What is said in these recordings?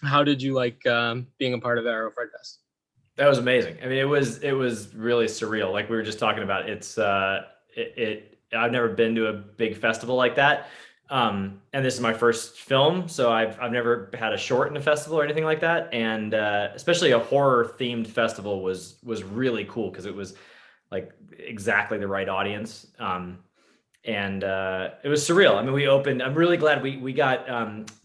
How did you like being a part of Arrow Fright Fest? That was amazing. I mean, it was really surreal. Like we were just talking about, I've never been to a big festival like that. And this is my first film, so I've never had a short in a festival or anything like that. And especially a horror themed festival was really cool because it was like exactly the right audience. And it was surreal. I mean, we opened. I'm really glad we got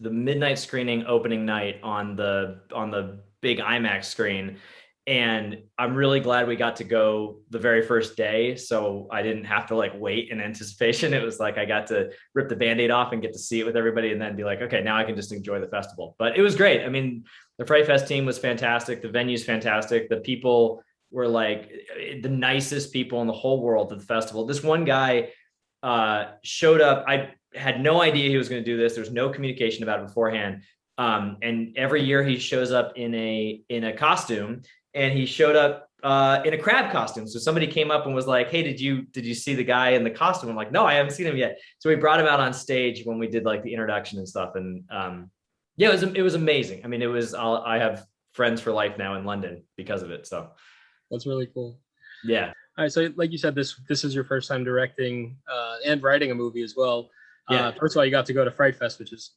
the midnight screening opening night on the big IMAX screen, and I'm really glad we got to go the very first day, so I didn't have to like wait in anticipation. It was like I got to rip the Band-Aid off and get to see it with everybody, and then be like, okay, now I can just enjoy the festival. But it was great. I mean, the Fright Fest team was fantastic. The venue's fantastic. The people were like the nicest people in the whole world at the festival. This one guy showed up. I had no idea he was going to do this. There's no communication about it beforehand. And every year he shows up in a costume, and he showed up in a crab costume. So somebody came up and was like, "Hey, did you see the guy in the costume?" I'm like, "No, I haven't seen him yet." So we brought him out on stage when we did like the introduction and stuff. And yeah, it was amazing. I mean, I have friends for life now in London because of it. So That's really cool. yeah, All right, so like you said, this is your first time directing and writing a movie as well. yeah, First of all, you got to go to Fright Fest, which is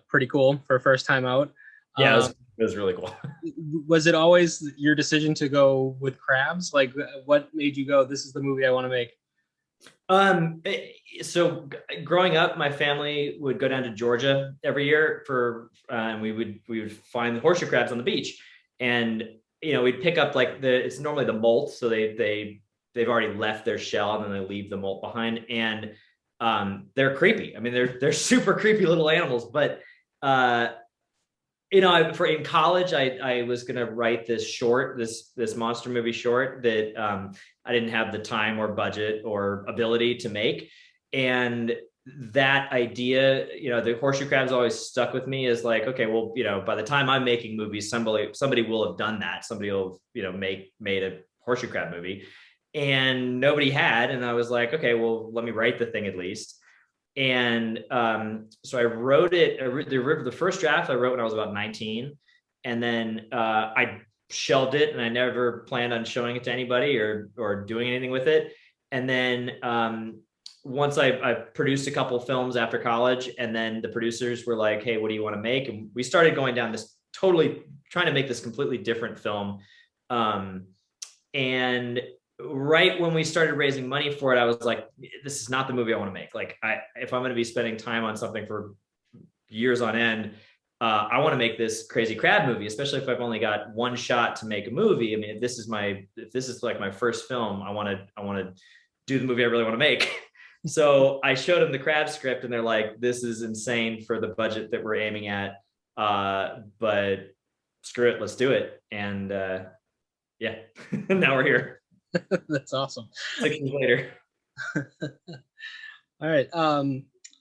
pretty cool for a first time out. yeah. Um, It was really cool. was it always your decision to go with crabs? Like, what made you go, "This is the movie I want to make"? So growing up, my family would go down to Georgia every year and we would find the horseshoe crabs on the beach, and we'd pick up like it's normally the molt, so they've already left their shell and then they leave the molt behind, and they're creepy. I mean, they're super creepy little animals, but uh, for in college, I was gonna write this monster movie short that I didn't have the time or budget or ability to make, and that idea, the horseshoe crabs always stuck with me as like, okay, well, by the time I'm making movies, somebody will have done that. Somebody will have, made a horseshoe crab movie, and nobody had, and I was like, okay, well, let me write the thing at least. And so I wrote it. The first draft I wrote when I was about 19, and then I shelved it, and I never planned on showing it to anybody or doing anything with it. And then once I produced a couple films after college, and then the producers were like, "Hey, what do you want to make?" And we started going down this totally trying to make this completely different film. And right when we started raising money for it, I was like, this is not the movie I want to make. Like, if I'm going to be spending time on something for years on end, I want to make this crazy crab movie, especially if I've only got one shot to make a movie. I mean, if this is like my first film, I want to do the movie I really want to make. So I showed them the crab script, and they're like, this is insane for the budget that we're aiming at. But screw it, let's do it. And yeah, now we're here. That's awesome. 6 years later. All right.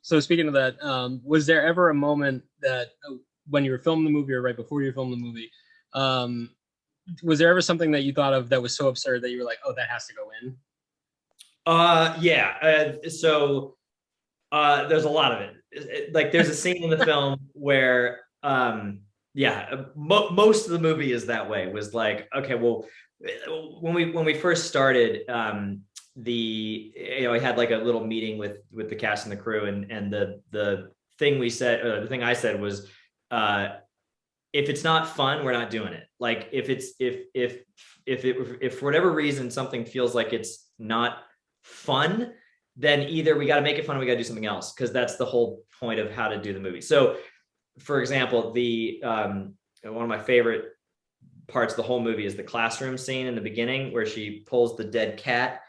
So speaking of that, was there ever a moment that when you were filming the movie or right before you filmed the movie, was there ever something that you thought of that was so absurd that you were like, "Oh, that has to go in"? Yeah. So there's a lot of it. Like there's a scene in the film where yeah, most of the movie is that way. Was like, okay, well, when we first started, I had like a little meeting with the cast and the crew, and the thing we said, the thing I said was, if it's not fun, we're not doing it. Like if for whatever reason something feels like it's not fun, then either we got to make it fun or we got to do something else, because that's the whole point of how to do the movie. So, for example, the one of my favorite parts of the whole movie is the classroom scene in the beginning where she pulls the dead cat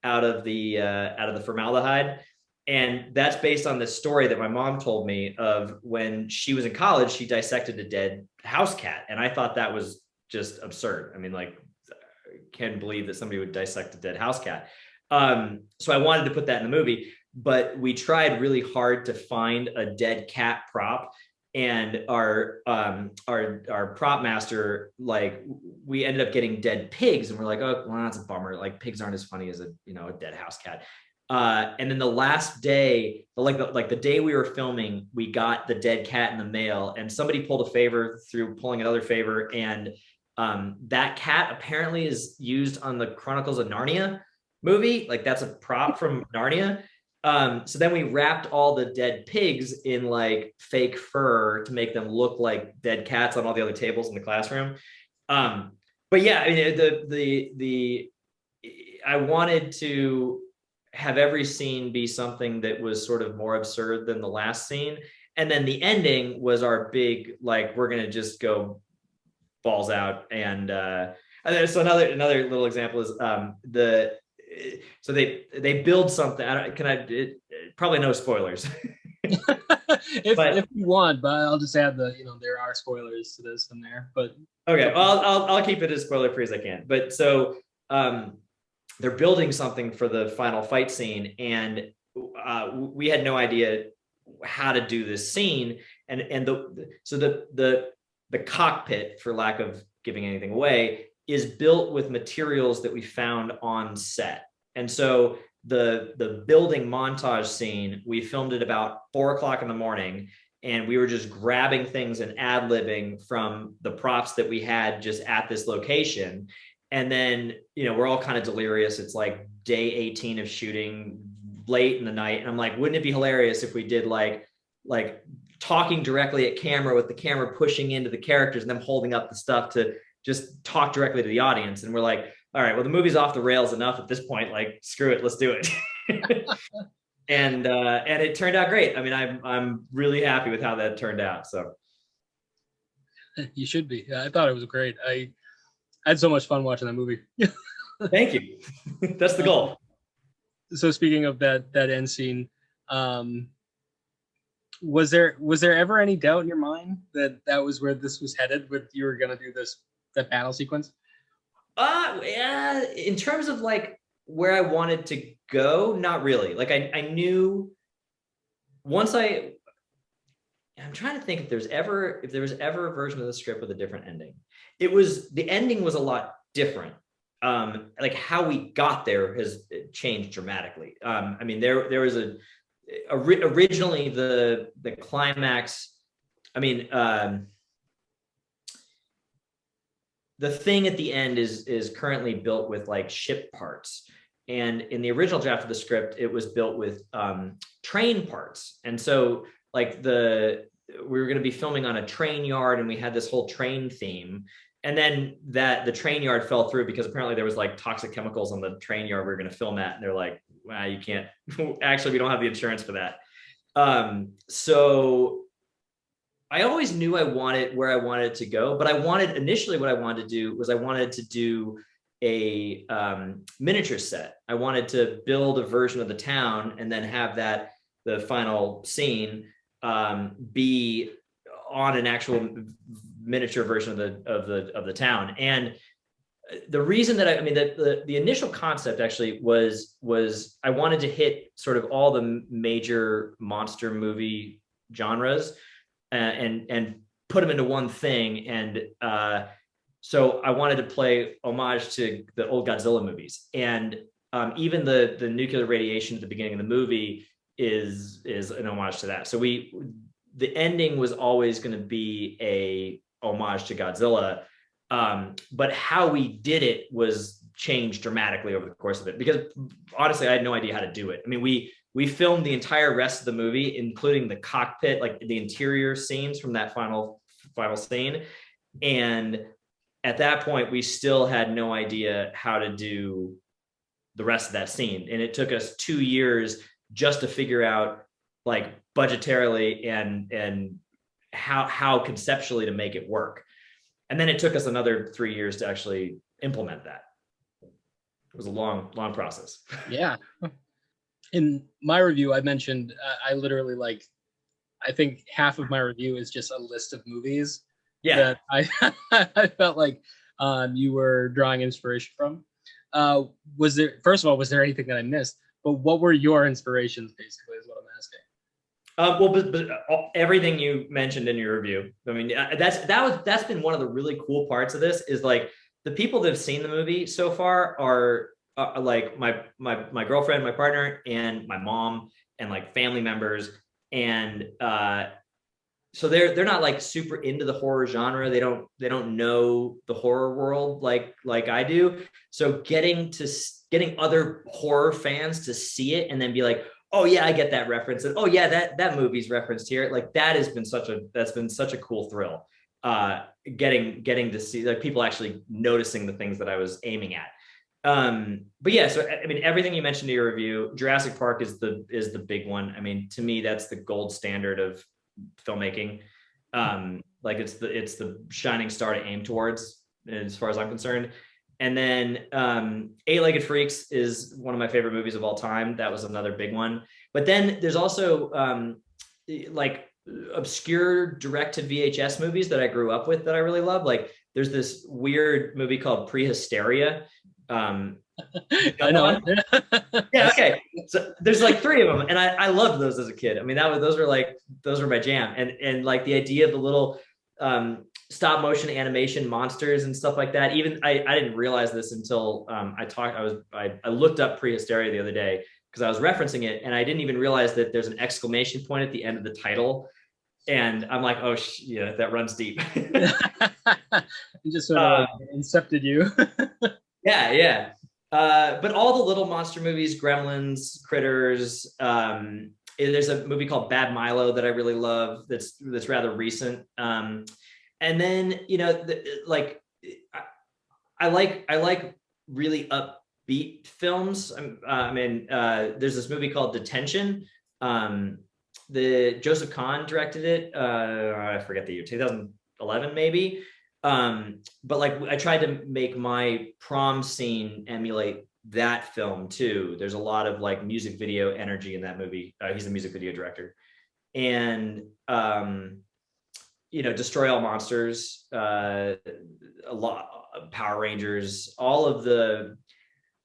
out of the formaldehyde. And that's based on this story that my mom told me of when she was in college. She dissected a dead house cat, and I thought that was just absurd. I mean, like, I can't believe that somebody would dissect a dead house cat. So I wanted to put that in the movie, but we tried really hard to find a dead cat prop, and our prop master, like, we ended up getting dead pigs, and we're like, oh, well, that's a bummer. Like, pigs aren't as funny as a dead house cat. And then the last day, like the day we were filming, we got the dead cat in the mail, and somebody pulled a favor through pulling another favor, and that cat apparently is used on the Chronicles of Narnia movie. Like that's a prop from Narnia. So then we wrapped all the dead pigs in like fake fur to make them look like dead cats on all the other tables in the classroom. But yeah, I mean, I wanted to have every scene be something that was sort of more absurd than the last scene. And then the ending was our big, like, we're going to just go balls out. And so another little example is so they build something. Probably no spoilers. if you want, but I'll just add there are spoilers to this in there. But okay, well, I'll keep it as spoiler free as I can. But so they're building something for the final fight scene, and we had no idea how to do this scene. And the cockpit, for lack of giving anything away, is built with materials that we found on set. And so the building montage scene, we filmed it about 4:00 in the morning, and we were just grabbing things and ad-libbing from the props that we had just at this location. And then, we're all kind of delirious. It's like day 18 of shooting, late in the night. And I'm like, wouldn't it be hilarious if we did like talking directly at camera, with the camera pushing into the characters and them holding up the stuff to just talk directly to the audience? And we're like, all right, well, the movie's off the rails enough at this point. Like, screw it, let's do it. And it turned out great. I mean, I'm really happy with how that turned out. So you should be. I thought it was great. I had so much fun watching that movie. Thank you. That's the goal. So speaking of that end scene, was there ever any doubt in your mind that was where this was headed, with you were going to do that battle sequence? Yeah, in terms of like where I wanted to go, not really. Like I knew once I'm trying to think if there was ever a version of the script with a different ending. The ending was a lot different. Like how we got there has changed dramatically. I mean, there was originally the climax. I mean, the thing at the end is currently built with like ship parts. And in the original draft of the script, it was built with train parts. And so like we were going to be filming on a train yard, and we had this whole train theme. And then the train yard fell through because apparently there was like toxic chemicals on the train yard we were going to film at. And they're like, wow, you can't, actually, we don't have the insurance for that. So I always knew where I wanted to go, but initially what I wanted to do was a miniature set. I wanted to build a version of the town and then have the final scene be on an actual miniature version of the town. And the reason that the initial concept actually was I wanted to hit sort of all the major monster movie genres and put them into one thing. And so I wanted to play homage to the old Godzilla movies. And even the nuclear radiation at the beginning of the movie is an homage to that. So the ending was always going to be a homage to Godzilla. But how we did it was changed dramatically over the course of it, because honestly, I had no idea how to do it. I mean, we filmed the entire rest of the movie, including the cockpit, like the interior scenes from that final scene. And at that point, we still had no idea how to do the rest of that scene. And it took us 2 years just to figure out, like, budgetarily and how conceptually to make it work. And then it took us another 3 years to actually implement that. It was a long process. Yeah. In my review, I mentioned I literally, like, I think half of my review is just a list of movies that I felt like you were drawing inspiration from. Was there anything that I missed? But what were your inspirations, basically, is what I'm asking. But everything you mentioned in your review, I mean, that's been one of the really cool parts of this, is like the people that have seen the movie so far are like my girlfriend, my partner, and my mom, and like family members, and so they're not like super into the horror genre. They don't know the horror world like I do. So getting other horror fans to see it and then be like, oh yeah, I get that reference, and oh yeah, that movie's referenced here. Like that's been such a cool thrill. Getting to see like people actually noticing the things that I was aiming at. But yeah, so I mean, everything you mentioned in your review, Jurassic Park is the big one. I mean, to me, that's the gold standard of filmmaking. Like it's the shining star to aim towards, as far as I'm concerned. And then Eight-Legged Freaks is one of my favorite movies of all time. That was another big one. But then there's also like obscure direct to VHS movies that I grew up with that I really love. Like there's this weird movie called Prehysteria. I know it. Yeah, okay. So there's like three of them, and I loved those as a kid. I mean, those were my jam, and like the idea of the little stop motion animation monsters and stuff like that. Even I didn't realize this until I looked up Prehysteria the other day because I was referencing it, and I didn't even realize that there's an exclamation point at the end of the title, and I'm like, oh yeah, that runs deep. It just sort of like incepted you. Yeah. But all the little monster movies, Gremlins, Critters. There's a movie called Bad Milo that I really love. That's rather recent. And then like I like really upbeat films. I mean, there's this movie called Detention. The Joseph Kahn directed it. I forget the year, 2011 maybe. But like I tried to make my prom scene emulate that film too. There's a lot of like music video energy in that movie. He's a music video director. And Destroy All Monsters, a lot, Power Rangers, all of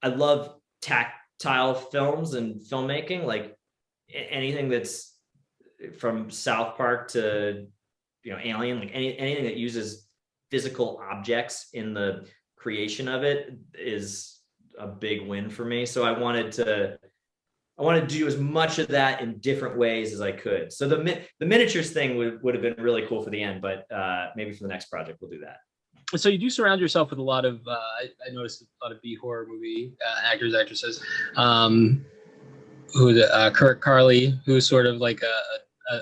I love tactile films and filmmaking, like anything that's from South Park to Alien, like anything that uses physical objects in the creation of it is a big win for me. So I wanted to do as much of that in different ways as I could. So the miniatures thing would have been really cool for the end, but maybe for the next project we'll do that. So you do surround yourself with a lot of I noticed a lot of B horror movie actors, actresses. Kurt Carley, who's sort of like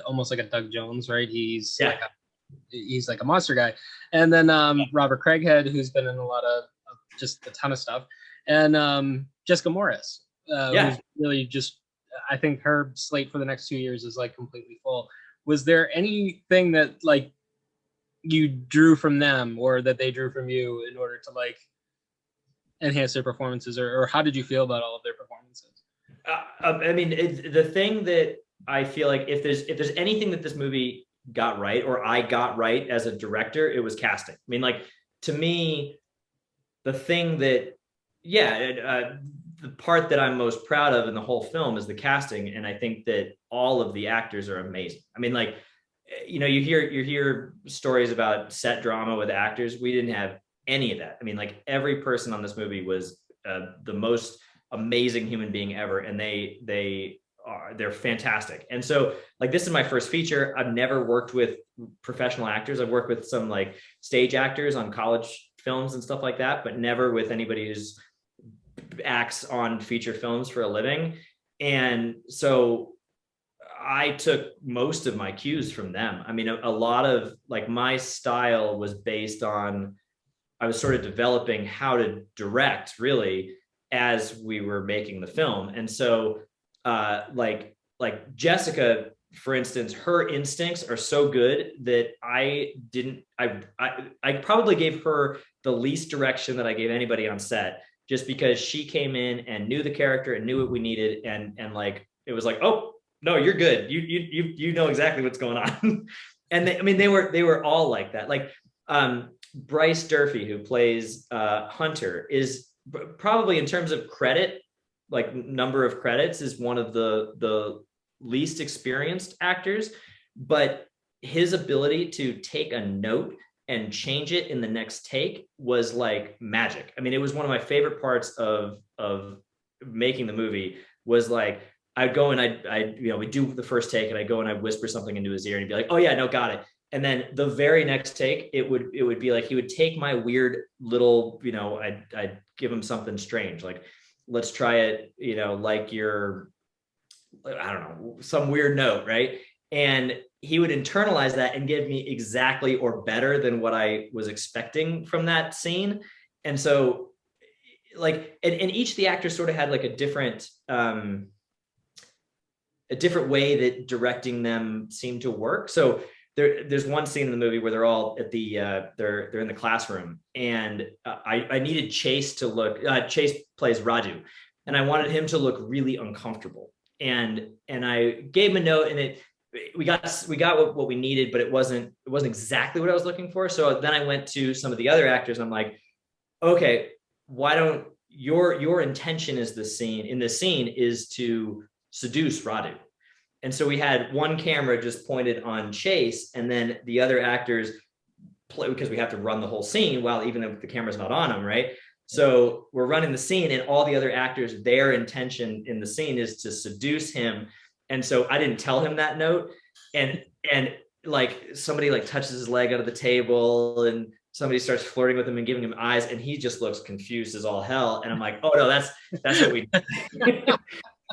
almost like a Doug Jones, right? He's like a monster guy. And then Robert Craighead, who's been in a lot of just a ton of stuff. And Jessica Morris, who's really just, I think her slate for the next 2 years is like completely full. Was there anything that like you drew from them or that they drew from you in order to like enhance their performances, or how did you feel about all of their performances? I mean, the thing that I feel like if there's anything that this movie got right, or I got right as a director, it was casting. I mean, like to me, the thing that, the part that I'm most proud of in the whole film is the casting, and I think that all of the actors are amazing. I mean, like, you hear stories about set drama with actors. We didn't have any of that. I mean, like every person on this movie was the most amazing human being ever, and they're fantastic. And so like this is my first feature. I've never worked with professional actors. I've worked with some like stage actors on college films and stuff like that, but never with anybody who's acts on feature films for a living. And so I took most of my cues from them. I mean, a lot of like my style was based on, I was sort of developing how to direct really as we were making the film. And so like Jessica, for instance, her instincts are so good that I probably gave her the least direction that I gave anybody on set, just because she came in and knew the character and knew what we needed. And like, it was like, oh no, you're good. You know exactly what's going on. And they were all like that. Like Bryce Durfee, who plays Hunter, is probably in terms of credit, like number of credits, is one of the least experienced actors, but his ability to take a note and change it in the next take was like magic. I mean, it was one of my favorite parts of making the movie was like, I'd go and we do the first take and I go and I whisper something into his ear and he'd be like, oh yeah, no, got it. And then the very next take, it would be like, he would take my weird little, I'd give him something strange. Like, let's try it, like your, I don't know, some weird note. Right. And he would internalize that and give me exactly or better than what I was expecting from that scene. And so like, and each of the actors sort of had like a different way that directing them seemed to work. So there's one scene in the movie where they're all at the they're in the classroom, and I needed Chase to look. Chase plays Raju, and I wanted him to look really uncomfortable. And I gave him a note, and we got what we needed, but it wasn't exactly what I was looking for. So then I went to some of the other actors. I'm like, okay, why don't your intention is this scene is to seduce Radu. And so we had one camera just pointed on Chase, and then the other actors play, because we have to run the whole scene while even if the camera's not on them, right? So we're running the scene, and all the other actors, their intention in the scene is to seduce him. And so I didn't tell him that note, and like somebody like touches his leg out of the table, and somebody starts flirting with him and giving him eyes, and he just looks confused as all hell. And I'm like, oh no, that's what we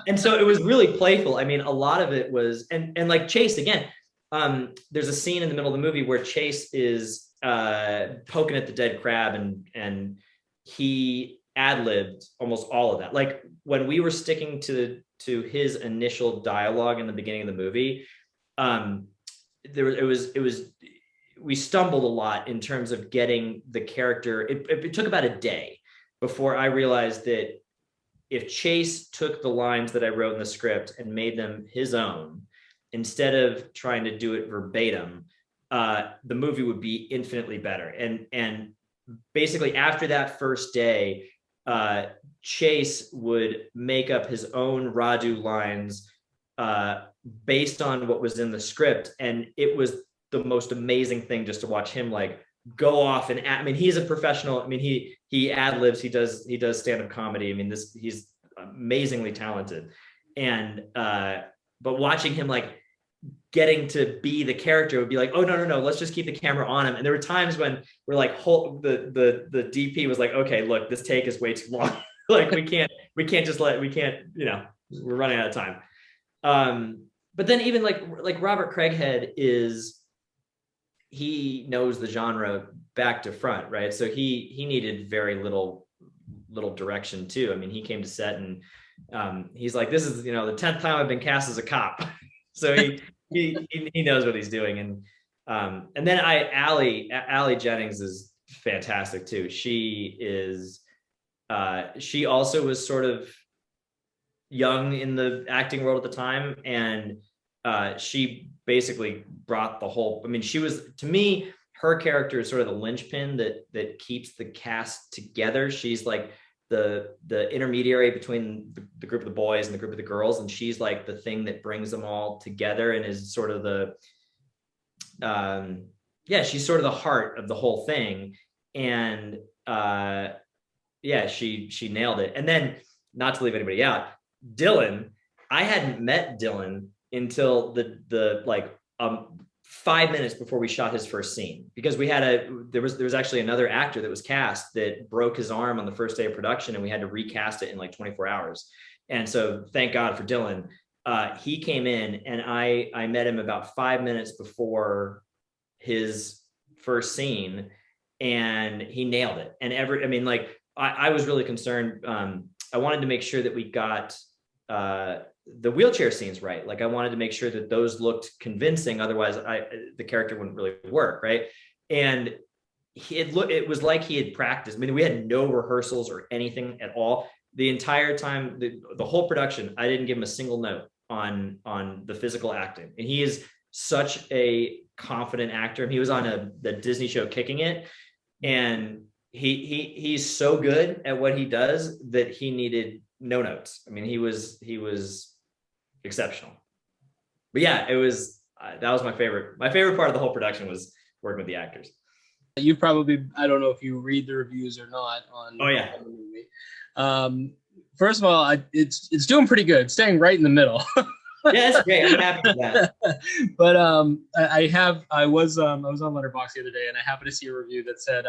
And so it was really playful. I mean, a lot of it was, and like Chase again, there's a scene in the middle of the movie where Chase is poking at the dead crab, and he ad-libbed almost all of that. Like when we were sticking to his initial dialogue in the beginning of the movie, we stumbled a lot in terms of getting the character. It took about a day before I realized that if Chase took the lines that I wrote in the script and made them his own, instead of trying to do it verbatim, the movie would be infinitely better. And basically after that first day, Chase would make up his own Radu lines based on what was in the script. And it was the most amazing thing just to watch him like go off. And I mean, he's a professional. I mean, he ad libs, he does stand-up comedy. I mean, he's amazingly talented. And but watching him like getting to be the character would be like, oh no, let's just keep the camera on him. And there were times when we're like, the DP was like, okay, look, this take is way too long. Like we can't we're running out of time. But then even like Robert Craighead he knows the genre back to front, right? So he needed very little direction too. I mean, he came to set and he's like, this is the 10th time I've been cast as a cop. So he knows what he's doing. And then Allie Jennings is fantastic too. She also was sort of young in the acting world at the time, and she basically brought the whole, I mean, she was, to me, her character is sort of the linchpin that keeps the cast together. She's like the intermediary between the group of the boys and the group of the girls, and she's like the thing that brings them all together and is sort of the she's sort of the heart of the whole thing. And she nailed it. And then, not to leave anybody out, Dylan, I hadn't met Dylan until the 5 minutes before we shot his first scene, because there was actually another actor that was cast that broke his arm on the first day of production, and we had to recast it in like 24 hours. And so thank God for Dylan. He came in, and I met him about 5 minutes before his first scene, and he nailed it. And I was really concerned. I wanted to make sure that we got the wheelchair scenes right. Like I wanted to make sure that those looked convincing. Otherwise the character wouldn't really work. Right. And it was like he had practiced. I mean, we had no rehearsals or anything at all. The entire time, the whole production, I didn't give him a single note on the physical acting. And he is such a confident actor. He was on the Disney show Kicking It. And he's so good at what he does that he needed no notes. I mean, he was exceptional. But yeah, it was that was my favorite part of the whole production was working with the actors. You probably, I don't know if you read the reviews or not Oh yeah. on the movie. First of all, it's doing pretty good. It's staying right in the middle. Yeah, that's great. I'm happy with that. But I was on Letterboxd the other day, and I happened to see a review that said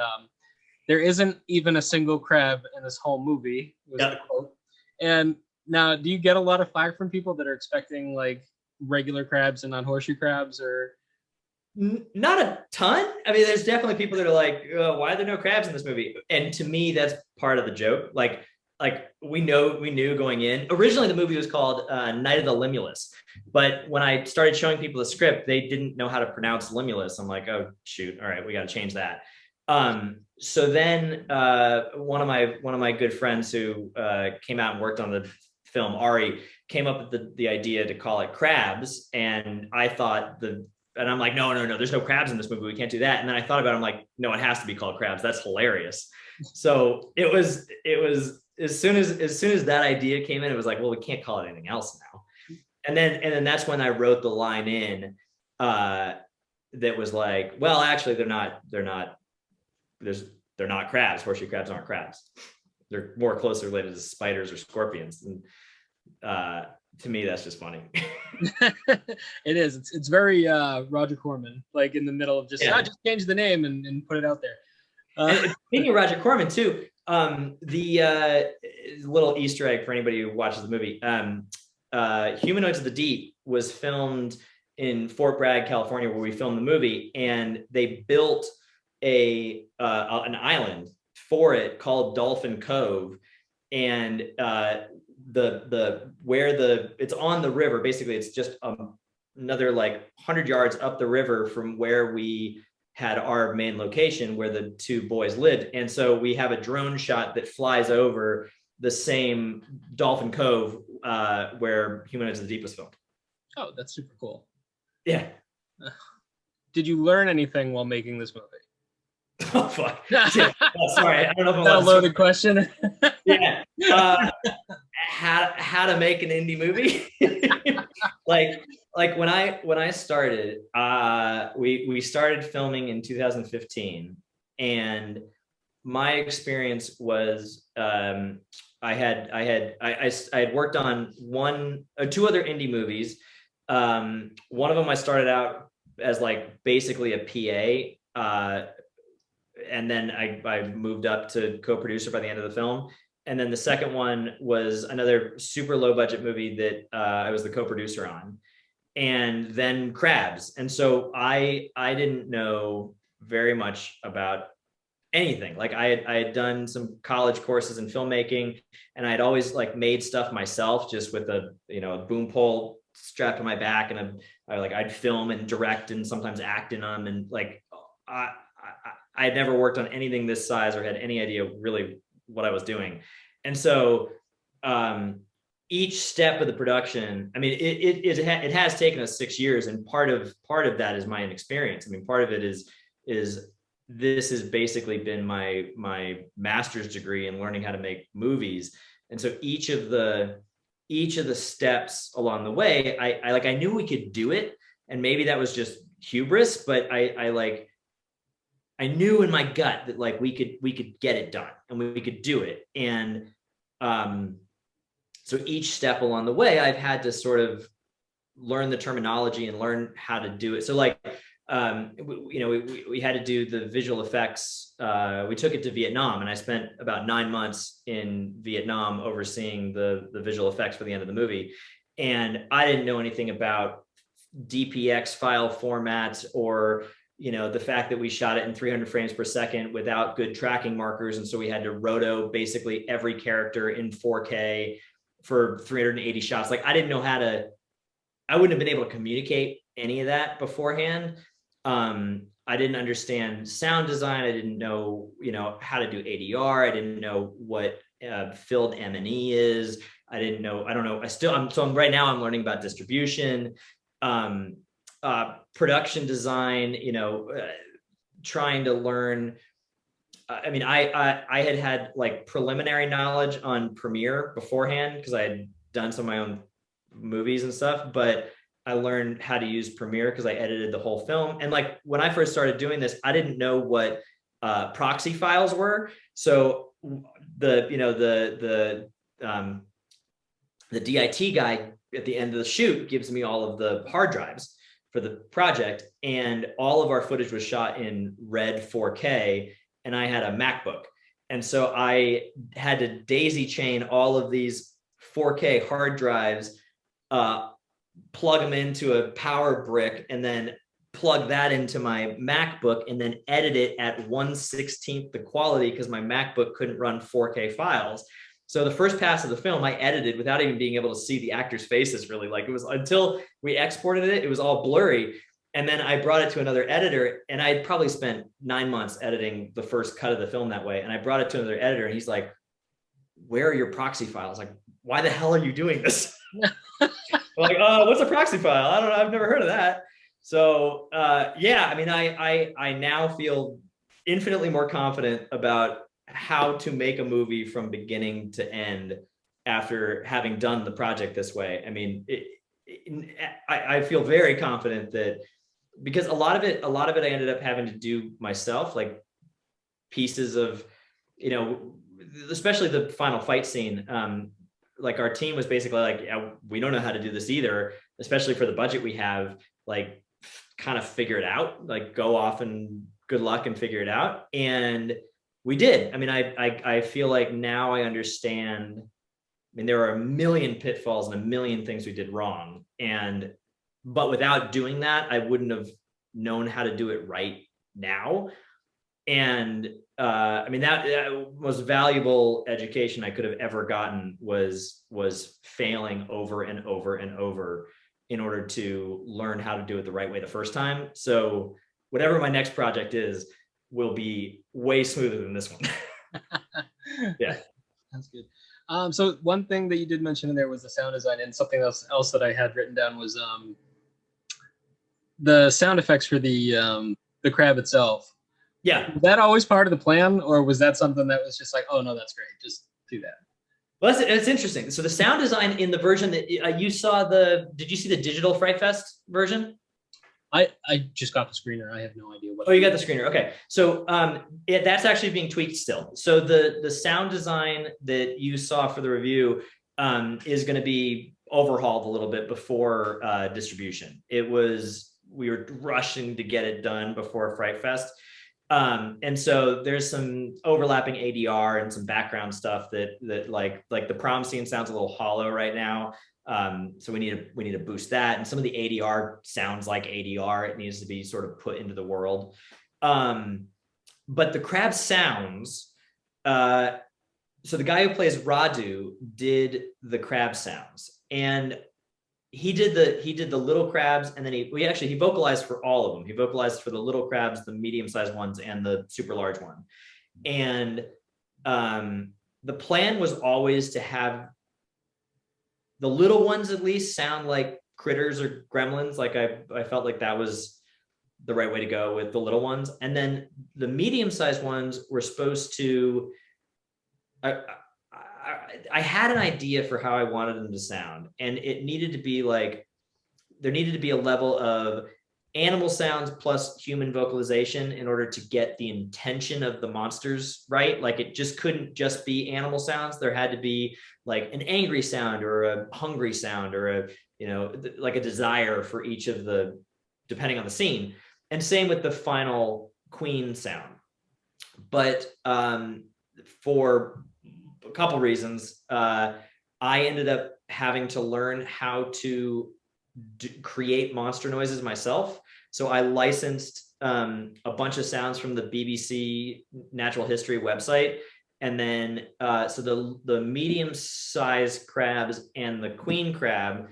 there isn't even a single crab in this whole movie, was the quote. And now, do you get a lot of flack from people that are expecting like regular crabs and not horseshoe crabs, or? Not a ton. I mean, there's definitely people that are like, why are there no crabs in this movie? And to me, that's part of the joke. Like we knew going in. Originally, the movie was called Night of the Limulus, but when I started showing people the script, they didn't know how to pronounce limulus. I'm like, oh shoot, all right, we got to change that. So then one of my good friends who came out and worked on the film, Ari, came up with the idea to call it Crabs, and I thought and I'm like, no, there's no crabs in this movie. We can't do that. And then I thought about it. I'm like, no, it has to be called Crabs. That's hilarious. So it was as soon as that idea came in, it was like, well, we can't call it anything else now. And then that's when I wrote the line in that was like, well, actually, they're not crabs. Horseshoe crabs aren't crabs. They're more closely related to spiders or scorpions. And to me, that's just funny. It is. It's very Roger Corman, like in the middle of just change the name and put it out there. And speaking of Roger Corman too, the little Easter egg for anybody who watches the movie, Humanoids of the Deep was filmed in Fort Bragg, California, where we filmed the movie, and they built an island for it called Dolphin Cove, and it's on the river. Basically, it's just another like 100 yards up the river from where we had our main location where the two boys lived. And so we have a drone shot that flies over the same Dolphin Cove where Humanoids of the Deep was filmed. Oh, that's super cool. Yeah. Did you learn anything while making this movie? Oh, fuck. Yeah. Oh, sorry. I don't know if I'm a loaded question. Yeah. How to make an indie movie. like when I started, we started filming in 2015, and my experience was I had worked on two other indie movies. One of them I started out as like basically a PA, and then I moved up to co-producer by the end of the film. And then the second one was another super low budget movie that I was the co-producer on, and then Crabs. And so I didn't know very much about anything. Like I had done some college courses in filmmaking, and I had always like made stuff myself, just with a boom pole strapped to my back, and I'd film and direct and sometimes act in them, and like I had never worked on anything this size or had any idea really what I was doing. And so each step of the production, I mean, it has taken us 6 years, and part of that is my inexperience. I mean, part of it is this has basically been my master's degree in learning how to make movies. And so each of the steps along the way, I knew we could do it, and maybe that was just hubris, but I knew in my gut that like we could get it done, and we could do it. And so each step along the way, I've had to sort of learn the terminology and learn how to do it. So like, we had to do the visual effects. We took it to Vietnam, and I spent about 9 months in Vietnam overseeing the visual effects for the end of the movie. And I didn't know anything about DPX file formats, or the fact that we shot it in 300 frames per second without good tracking markers. And so we had to roto basically every character in 4K for 380 shots. Like I wouldn't have been able to communicate any of that beforehand. I didn't understand sound design. I didn't know, how to do ADR. I didn't know what filled M&E is. I don't know. Right now I'm learning about distribution. Production design, trying to learn. I mean, I had like preliminary knowledge on Premiere beforehand because I had done some of my own movies and stuff, but I learned how to use Premiere because I edited the whole film. And like when I first started doing this, I didn't know what proxy files were. So the DIT guy at the end of the shoot gives me all of the hard drives for the project, and all of our footage was shot in red 4K, and I had a MacBook. And so I had to daisy chain all of these 4K hard drives, plug them into a power brick, and then plug that into my MacBook, and then edit it at 1/16 the quality because my MacBook couldn't run 4K files. So the first pass of the film I edited without even being able to see the actors' faces really. Like, it was until we exported it, it was all blurry. And then I brought it to another editor, and I had probably spent 9 months editing the first cut of the film that way. And I brought it to another editor, and he's like, "Where are your proxy files? Like, why the hell are you doing this?" I'm like, what's a proxy file? I don't know. I've never heard of that. So yeah, I mean, I now feel infinitely more confident about how to make a movie from beginning to end after having done the project this way. I mean, I feel very confident that, because a lot of it I ended up having to do myself, like pieces of, especially the final fight scene. Like, our team was basically like, yeah, we don't know how to do this either, especially for the budget we have, like, kind of figure it out, like go off and good luck and figure it out. And we did. I mean, I feel like now I understand. I mean, there are a million pitfalls and a million things we did wrong. But without doing that, I wouldn't have known how to do it right now. And I mean, that most valuable education I could have ever gotten was failing over and over and over in order to learn how to do it the right way the first time. So whatever my next project is will be way smoother than this one. Yeah. That's good. So one thing that you did mention in there was the sound design, and something else that I had written down was the sound effects for the crab itself. Yeah. Was that always part of the plan, or was that something that was just like, oh no, that's great, just do that? Well, it's interesting. So the sound design in the version that you saw, did you see the digital Fright Fest version? I just got the screener. I have no idea what. Oh, you got the screener. Okay. So that's actually being tweaked still. So the sound design that you saw for the review is going to be overhauled a little bit before distribution. We were rushing to get it done before Fright Fest. And so there's some overlapping ADR and some background stuff that like the prom scene sounds a little hollow right now. So we need to boost that. And some of the ADR sounds like ADR. It needs to be sort of put into the world. But the crab sounds, so the guy who plays Radu did the crab sounds, and he did the little crabs, and then he vocalized for all of them. He vocalized for the little crabs, the medium-sized ones, and the super large one. And the plan was always to have the little ones at least sound like critters or gremlins. Like I felt like that was the right way to go with the little ones. And then the medium-sized ones were supposed to, I had an idea for how I wanted them to sound, and it needed to be like, there needed to be a level of animal sounds plus human vocalization in order to get the intention of the monsters right. Like, it just couldn't just be animal sounds. There had to be like an angry sound or a hungry sound or like a desire for each of the, depending on the scene. And same with the final queen sound. But for a couple reasons, I ended up having to learn how to create monster noises myself. So I licensed a bunch of sounds from the BBC Natural History website. And then, so the medium-sized crabs and the queen crab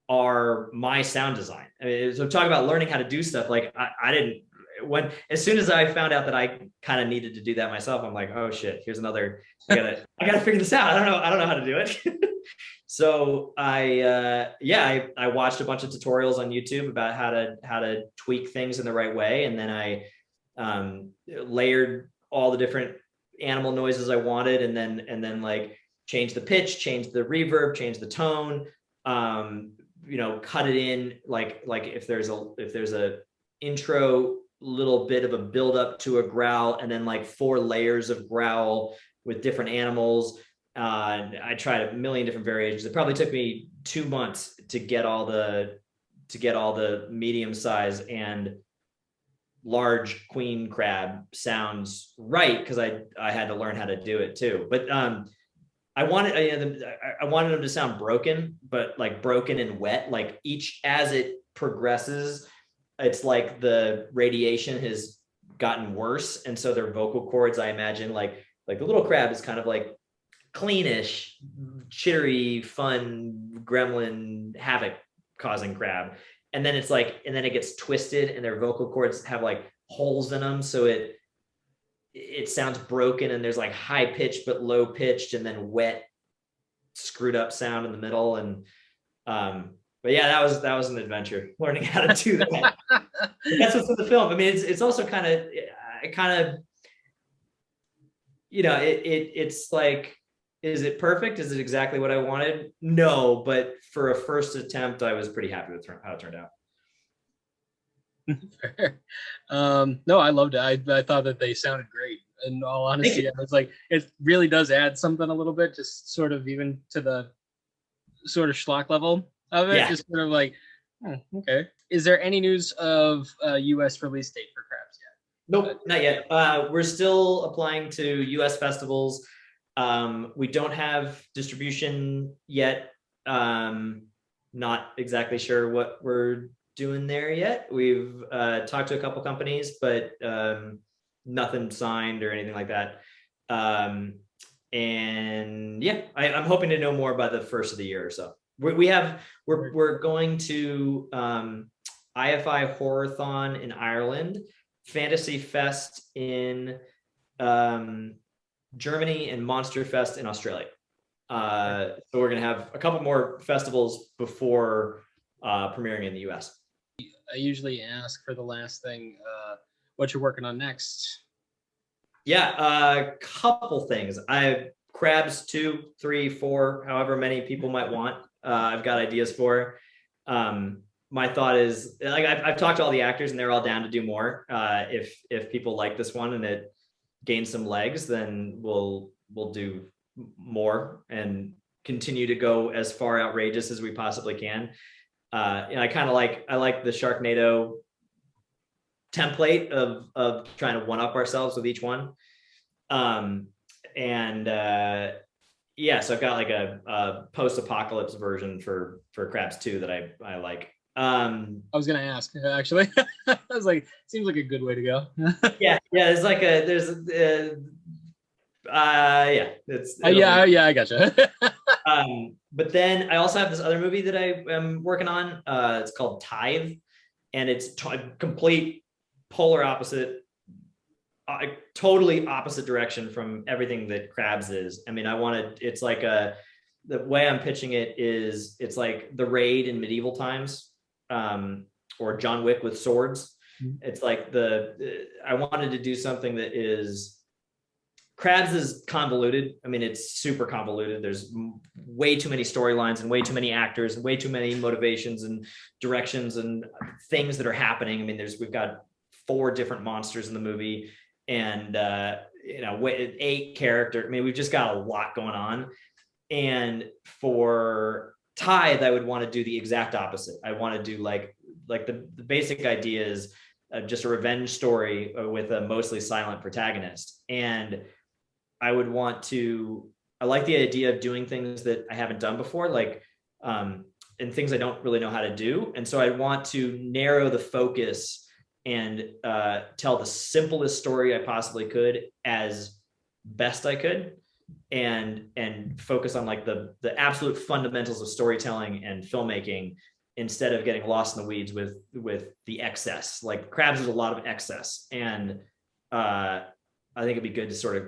are my sound design. I mean, so talk about learning how to do stuff. Like I didn't, as soon as I found out that I kind of needed to do that myself, I'm like, oh shit, here's another, I gotta figure this out. I don't know how to do it. So I watched a bunch of tutorials on YouTube about how to tweak things in the right way. And then I layered all the different animal noises I wanted, and then like change the pitch, change the reverb, change the tone, cut it in like if there's a intro little bit of a build up to a growl, and then like 4 layers of growl with different animals. I tried a million different variations. It probably took me 2 months to get all the medium size and large queen crab sounds right, because I had to learn how to do it too. But I wanted them to sound broken, but like broken and wet. Like each as it progresses, it's like the radiation has gotten worse, and so their vocal cords, I imagine, like the little crab is kind of like cleanish, chittery, fun, gremlin, havoc causing crab. And then it's like, and then it gets twisted, and their vocal cords have like holes in them, so it sounds broken, and there's like high pitched but low pitched, and then wet, screwed up sound in the middle. And but yeah, that was an adventure learning how to do that. That's what's in the film. I mean, it's also kind of you know, it's like, is it perfect? Is it exactly what I wanted? No, but for a first attempt, I was pretty happy with how it turned out. No, I loved it. I thought that they sounded great. In all honesty, I was like, it really does add something a little bit, just sort of even to the sort of schlock level of it. Yeah. Just sort of like, okay. Is there any news of a U.S. release date for Crabs yet? Nope, not yet. We're still applying to U.S. festivals. We don't have distribution yet. Not exactly sure what we're doing there yet. We've talked to a couple companies, but nothing signed or anything like that. And yeah, I'm hoping to know more by the first of the year or so. We're going to IFI Horrorthon in Ireland, Fantasy Fest in Germany, and Monster Fest in Australia. So we're going to have a couple more festivals before premiering in the US. I usually ask for the last thing, what you're working on next. Yeah, a couple things. I have Crabs 2, 3, 4, however many people might want. I've got ideas for. My thought is, like, I've talked to all the actors, and they're all down to do more. If people like this one and it gains some legs, then we'll do more and continue to go as far outrageous as we possibly can. And I like the Sharknado template of trying to one up ourselves with each one. Yeah, so I've got like a post-apocalypse version for Crabs 2 that I like. I was gonna ask, actually. I was like, seems like a good way to go. yeah, there's like yeah, I gotcha. But then I also have this other movie that I am working on. It's called Tithe, and it's complete polar opposite, totally opposite direction from everything that Crabs is. I mean, it's like the way I'm pitching it is, it's like The Raid in medieval times, or John Wick with swords. It's like I wanted to do something that is, Crabs is convoluted. I mean, it's super convoluted. There's way too many storylines and way too many actors and way too many motivations and directions and things that are happening. I mean, we've got 4 different monsters in the movie, and 8 characters. I mean, we've just got a lot going on. And for Tithe, I would want to do the exact opposite. I want to do like the basic idea is just a revenge story with a mostly silent protagonist. And I like the idea of doing things that I haven't done before, like, and things I don't really know how to do. And so I want to narrow the focus and tell the simplest story I possibly could as best I could, and focus on like the absolute fundamentals of storytelling and filmmaking, instead of getting lost in the weeds with the excess. Like Crabs is a lot of excess, and I think it'd be good to sort of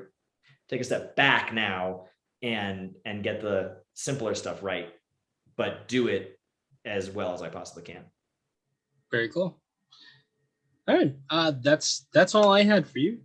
take a step back now and get the simpler stuff right, but do it as well as I possibly can. Very cool. All right, that's all I had for you.